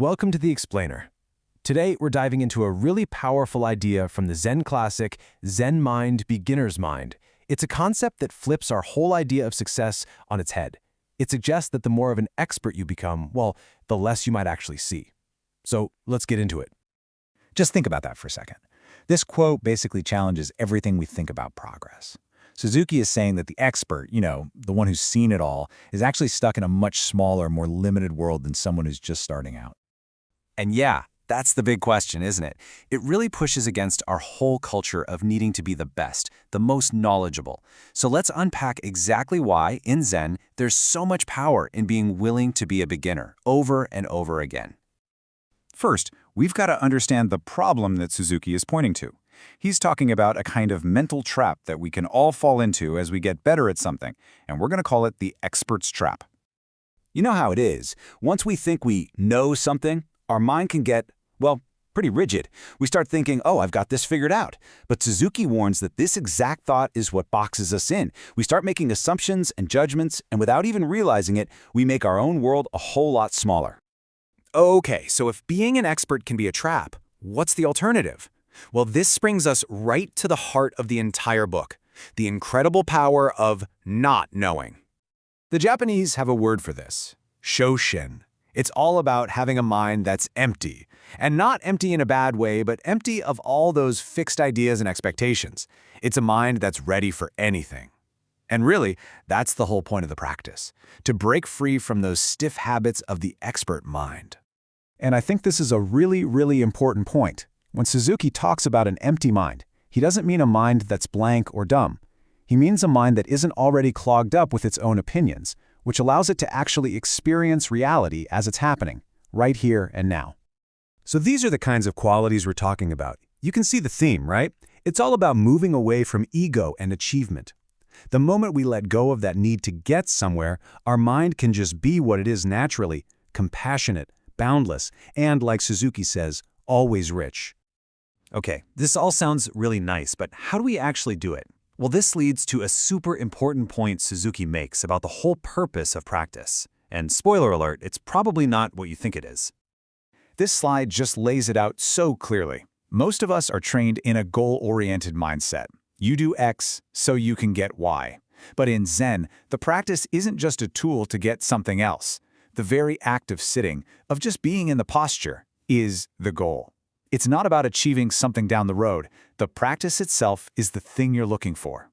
Welcome to The Explainer. Today, we're diving into a really powerful idea from the Zen classic, Zen Mind, Beginner's Mind. It's a concept that flips our whole idea of success on its head. It suggests that the more of an expert you become, well, the less you might actually see. So let's get into it. Just think about that for a second. This quote basically challenges everything we think about progress. Suzuki is saying that the expert, the one who's seen it all, is actually stuck in a much smaller, more limited world than someone who's just starting out. And yeah, that's the big question, isn't it? It really pushes against our whole culture of needing to be the best, the most knowledgeable. So let's unpack exactly why, in Zen, there's so much power in being willing to be a beginner over and over again. First, we've got to understand the problem that Suzuki is pointing to. He's talking about a kind of mental trap that we can all fall into as we get better at something, and we're going to call it the expert's trap. You know how it is. Once we think we know something, our mind can get, pretty rigid. We start thinking, I've got this figured out. But Suzuki warns that this exact thought is what boxes us in. We start making assumptions and judgments, and without even realizing it, we make our own world a whole lot smaller. Okay, so if being an expert can be a trap, what's the alternative? Well, this brings us right to the heart of the entire book, the incredible power of not knowing. The Japanese have a word for this, shoshin. It's all about having a mind that's empty, and not empty in a bad way, but empty of all those fixed ideas and expectations. It's a mind that's ready for anything. And really, that's the whole point of the practice, to break free from those stiff habits of the expert mind. And I think this is a really, really important point. When Suzuki talks about an empty mind, he doesn't mean a mind that's blank or dumb. He means a mind that isn't already clogged up with its own opinions, which allows it to actually experience reality as it's happening, right here and now. So these are the kinds of qualities we're talking about. You can see the theme, right? It's all about moving away from ego and achievement. The moment we let go of that need to get somewhere, our mind can just be what it is naturally, compassionate, boundless, and, like Suzuki says, always rich. Okay, this all sounds really nice, but how do we actually do it? Well, this leads to a super important point Suzuki makes about the whole purpose of practice. And spoiler alert, it's probably not what you think it is. This slide just lays it out so clearly. Most of us are trained in a goal-oriented mindset. You do X so you can get Y. But in Zen, the practice isn't just a tool to get something else. The very act of sitting, of just being in the posture, is the goal. It's not about achieving something down the road. The practice itself is the thing you're looking for.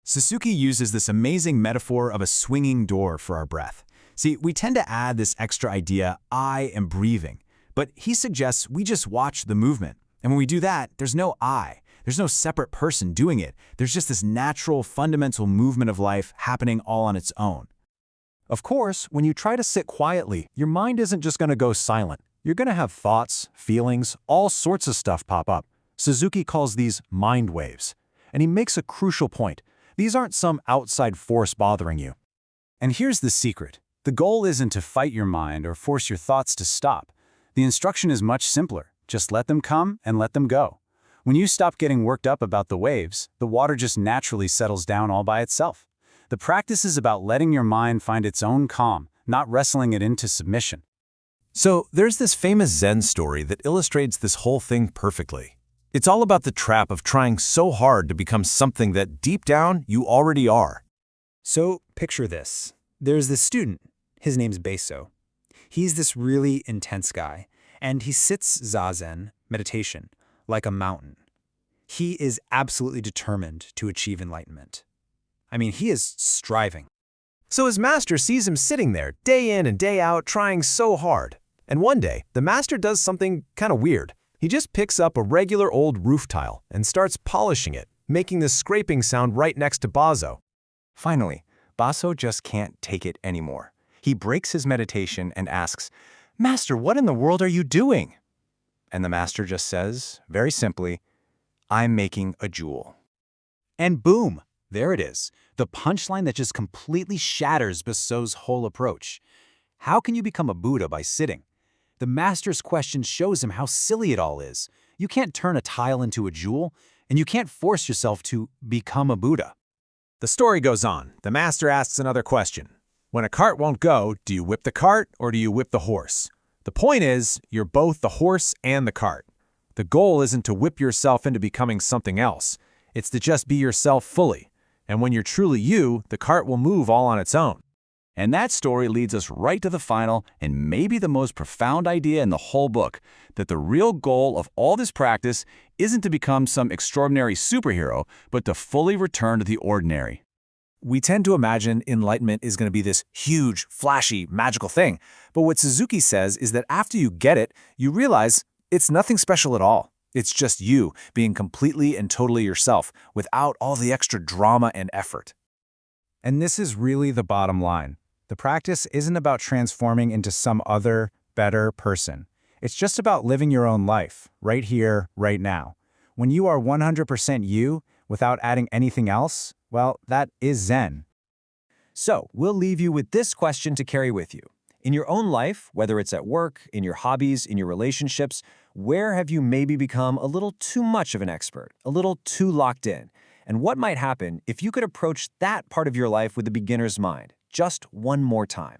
Suzuki uses this amazing metaphor of a swinging door for our breath. See, we tend to add this extra idea, I am breathing, but he suggests we just watch the movement. And when we do that, there's no I. There's no separate person doing it. There's just this natural, fundamental movement of life happening all on its own. Of course, when you try to sit quietly, your mind isn't just going to go silent. You're going to have thoughts, feelings, all sorts of stuff pop up. Suzuki calls these mind waves. And he makes a crucial point. These aren't some outside force bothering you. And here's the secret. The goal isn't to fight your mind or force your thoughts to stop. The instruction is much simpler. Just let them come and let them go. When you stop getting worked up about the waves, the water just naturally settles down all by itself. The practice is about letting your mind find its own calm, not wrestling it into submission. So there's this famous Zen story that illustrates this whole thing perfectly. It's all about the trap of trying so hard to become something that deep down you already are. So picture this. There's this student. His name's Beiso. He's this really intense guy, and he sits zazen, meditation, like a mountain. He is absolutely determined to achieve enlightenment. I mean, he is striving. So his master sees him sitting there, day in and day out, trying so hard. And one day, the master does something kind of weird. He just picks up a regular old roof tile and starts polishing it, making this scraping sound right next to Baso. Finally, Baso just can't take it anymore. He breaks his meditation and asks, "Master, what in the world are you doing?" And the master just says, very simply, "I'm making a jewel." And boom, there it is. The punchline that just completely shatters Baso's whole approach. How can you become a Buddha by sitting? The master's question shows him how silly it all is. You can't turn a tile into a jewel, and you can't force yourself to become a Buddha. The story goes on. The master asks another question. When a cart won't go, do you whip the cart or do you whip the horse? The point is, you're both the horse and the cart. The goal isn't to whip yourself into becoming something else. It's to just be yourself fully. And when you're truly you, the cart will move all on its own. And that story leads us right to the final and maybe the most profound idea in the whole book, that the real goal of all this practice isn't to become some extraordinary superhero, but to fully return to the ordinary. We tend to imagine enlightenment is going to be this huge, flashy, magical thing. But what Suzuki says is that after you get it, you realize it's nothing special at all. It's just you being completely and totally yourself, without all the extra drama and effort. And this is really the bottom line. The practice isn't about transforming into some other, better person. It's just about living your own life, right here, right now. When you are 100% you, without adding anything else, well, that is Zen. So, we'll leave you with this question to carry with you. In your own life, whether it's at work, in your hobbies, in your relationships, where have you maybe become a little too much of an expert, a little too locked in? And what might happen if you could approach that part of your life with a beginner's mind, just one more time?